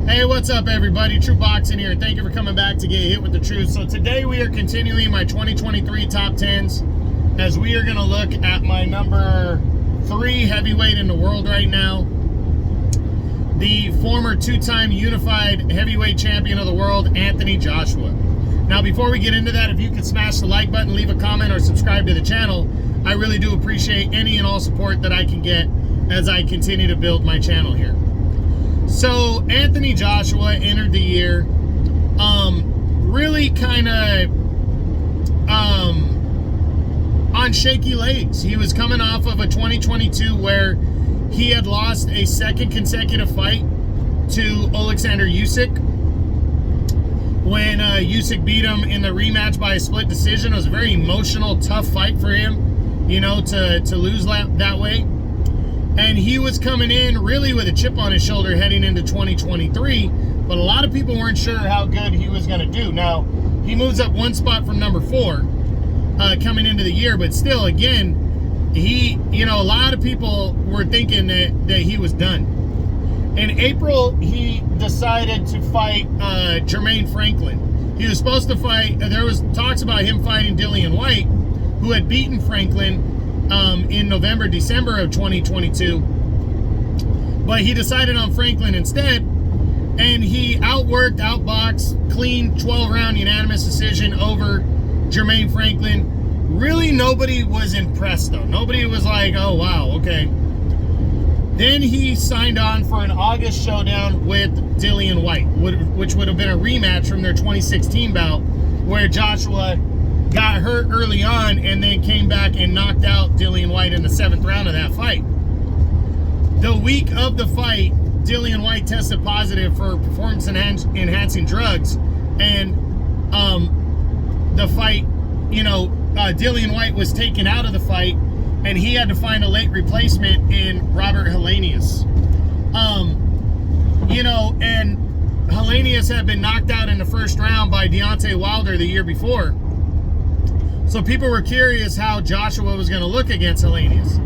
Hey, what's up everybody? True Boxing here. Thank you for coming back to get hit with the truth. So today we are continuing my 2023 top 10s as we are going to look at my number 3 heavyweight in the world right now. The former 2-time unified heavyweight champion of the world, Anthony Joshua. Now before we get into that, if you could smash the like button, leave a comment, or subscribe to the channel, I really do appreciate any and all support that I can get as I continue to build my channel here. So Anthony Joshua entered the year really kind of on shaky legs. He was coming off of a 2022 where he had lost a second consecutive fight to Alexander Usyk. When Usyk beat him in the rematch by a split decision, it was a very emotional, tough fight for him, you know, to lose that way. And he was coming in really with a chip on his shoulder heading into 2023, but a lot of people weren't sure how good he was going to do. Now, he moves up one spot from number 4 coming into the year, but still, again, a lot of people were thinking that he was done. In April, he decided to fight Jermaine Franklin. He was supposed to fight, there was talks about him fighting Dillian White, who had beaten Franklin in November, December of 2022, but he decided on Franklin instead, and he outboxed, clean 12-round unanimous decision over Jermaine Franklin. Really, nobody was impressed though. Nobody was like, oh wow, okay. Then he signed on for an August showdown with Dillian White, which would have been a rematch from their 2016 bout, where Joshua got hurt early on and then came back and knocked out Dillian White in the 7th round of that fight. The week of the fight, Dillian White tested positive for performance-enhancing drugs, and the fight, Dillian White was taken out of the fight, and he had to find a late replacement in Robert Helenius. And Helenius had been knocked out in the 1st round by Deontay Wilder the year before. So people were curious how Joshua was going to look against Helenius.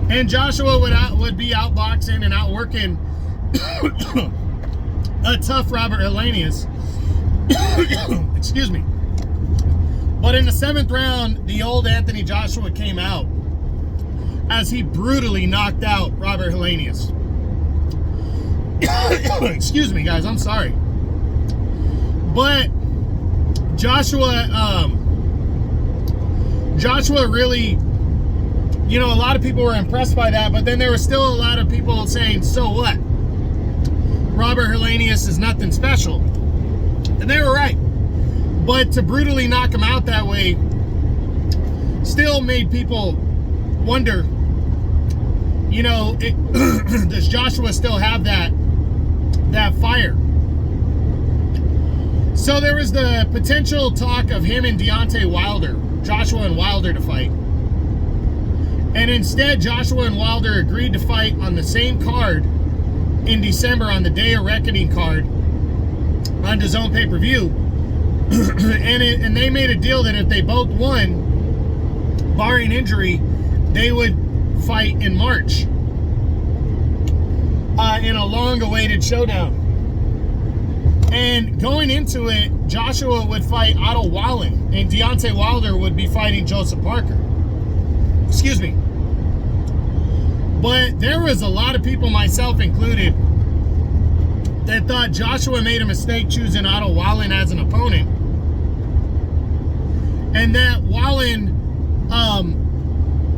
And Joshua would be outboxing and outworking a tough Robert Helenius. Excuse me. But in the 7th round, the old Anthony Joshua came out as he brutally knocked out Robert Helenius. Excuse me, guys. I'm sorry. But Joshua really, a lot of people were impressed by that, but then there were still a lot of people saying, so what? Robert Helenius is nothing special. And they were right. But to brutally knock him out that way still made people wonder, does Joshua still have that fire? So there was the potential talk of him and Deontay Wilder, Joshua and Wilder, to fight. And instead, Joshua and Wilder agreed to fight on the same card in December, on the Day of Reckoning card on DAZN pay-per-view. and they made a deal that if they both won, barring injury, they would fight in March in a long-awaited showdown. And going into it, Joshua would fight Otto Wallin, and Deontay Wilder would be fighting Joseph Parker. Excuse me. But there was a lot of people, myself included, that thought Joshua made a mistake choosing Otto Wallin as an opponent, and that Wallin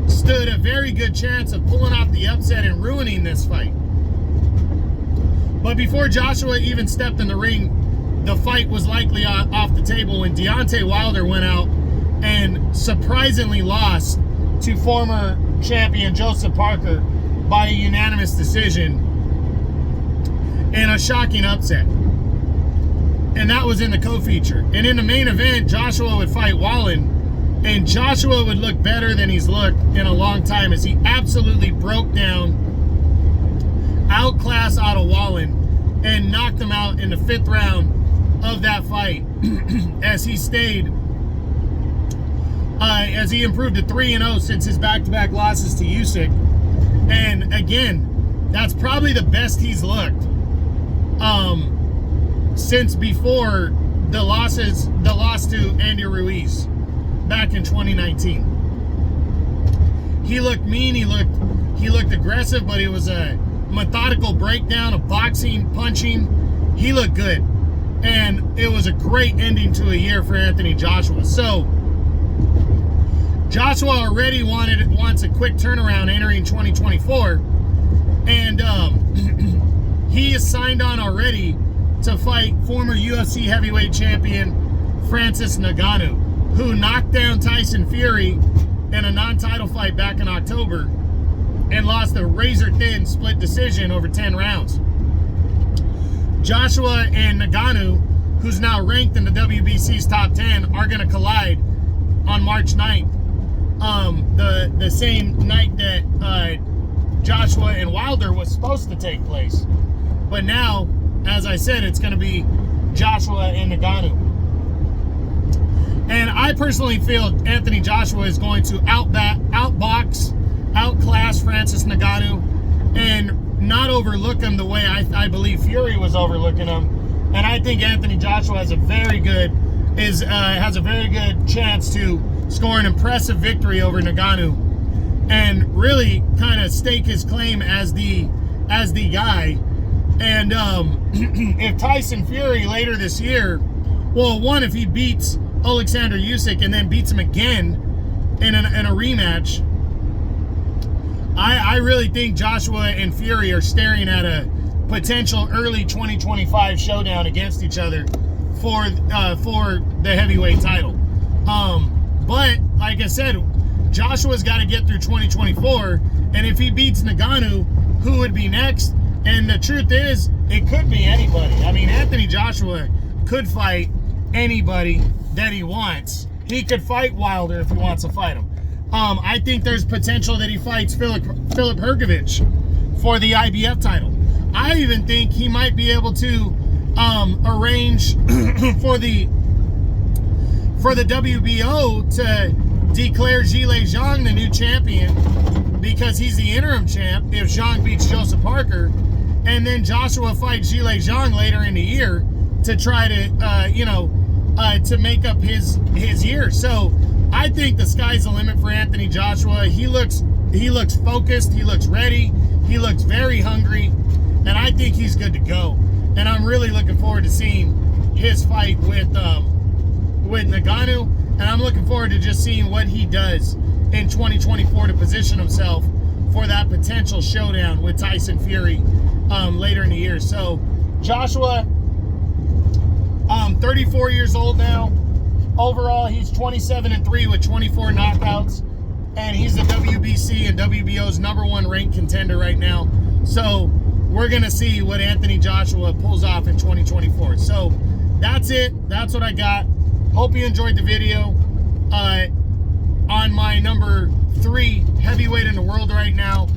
stood a very good chance of pulling off the upset and ruining this fight. But before Joshua even stepped in the ring, the fight was likely off the table when Deontay Wilder went out and surprisingly lost to former champion Joseph Parker by a unanimous decision in a shocking upset. And that was in the co-feature. And in the main event, Joshua would fight Wallin, and Joshua would look better than he's looked in a long time as he absolutely broke down, outclassed Otto Wallin, and knocked him out in the 5th round of that fight as he stayed, as he improved to 3-0 since his back-to-back losses to Usyk. And again, that's probably the best he's looked since before the loss to Andy Ruiz back in 2019. He looked mean, he looked aggressive, but it was a methodical breakdown of boxing, punching. He looked good. And it was a great ending to a year for Anthony Joshua. So Joshua already wants a quick turnaround entering 2024. And he is signed on already to fight former UFC heavyweight champion Francis Ngannou, who knocked down Tyson Fury in a non-title fight back in October and lost a razor-thin split decision over 10 rounds. Joshua and Ngannou, who's now ranked in the WBC's top 10, are going to collide on March 9th. The same night that Joshua and Wilder was supposed to take place. But now, as I said, it's going to be Joshua and Ngannou. And I personally feel Anthony Joshua is going to outbox, outclass Francis Ngannou, and not overlook him the way I believe Fury was overlooking him. And I think Anthony Joshua has a very good chance to score an impressive victory over Ngannou and really kind of stake his claim as the guy. And if Tyson Fury later this year, well, one, if he beats Alexander Usyk and then beats him again in a rematch, I really think Joshua and Fury are staring at a potential early 2025 showdown against each other for the heavyweight title. But like I said, Joshua's got to get through 2024, and if he beats Ngannou, who would be next? And the truth is, it could be anybody. I mean, Anthony Joshua could fight anybody that he wants. He could fight Wilder if he wants to fight him. I think there's potential that he fights Filip Hrgović for the IBF title. I even think he might be able to arrange for the WBO to declare Zhilei Zhang the new champion, because he's the interim champ if Zhang beats Joseph Parker, and then Joshua fights Zhilei Zhang later in the year to try to to make up his year. So I think the sky's the limit for Anthony Joshua. He looks focused, he looks ready, he looks very hungry, and I think he's good to go. And I'm really looking forward to seeing his fight with Ngannou, and I'm looking forward to just seeing what he does in 2024 to position himself for that potential showdown with Tyson Fury later in the year. So Joshua, 34 years old now. Overall, he's 27-3 with 24 knockouts, and he's the WBC and WBO's #1 ranked contender right now. So we're gonna see what Anthony Joshua pulls off in 2024. So that's it. That's what I got. Hope you enjoyed the video on my number 3 heavyweight in the world right now,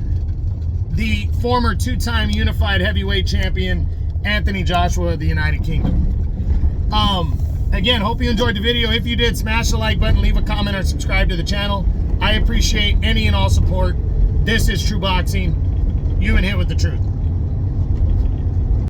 the former 2-time unified heavyweight champion, Anthony Joshua of the United Kingdom. Again, hope you enjoyed the video. If you did, smash the like button, leave a comment, or subscribe to the channel. I appreciate any and all support. This is True Boxing. You've been hit with the truth.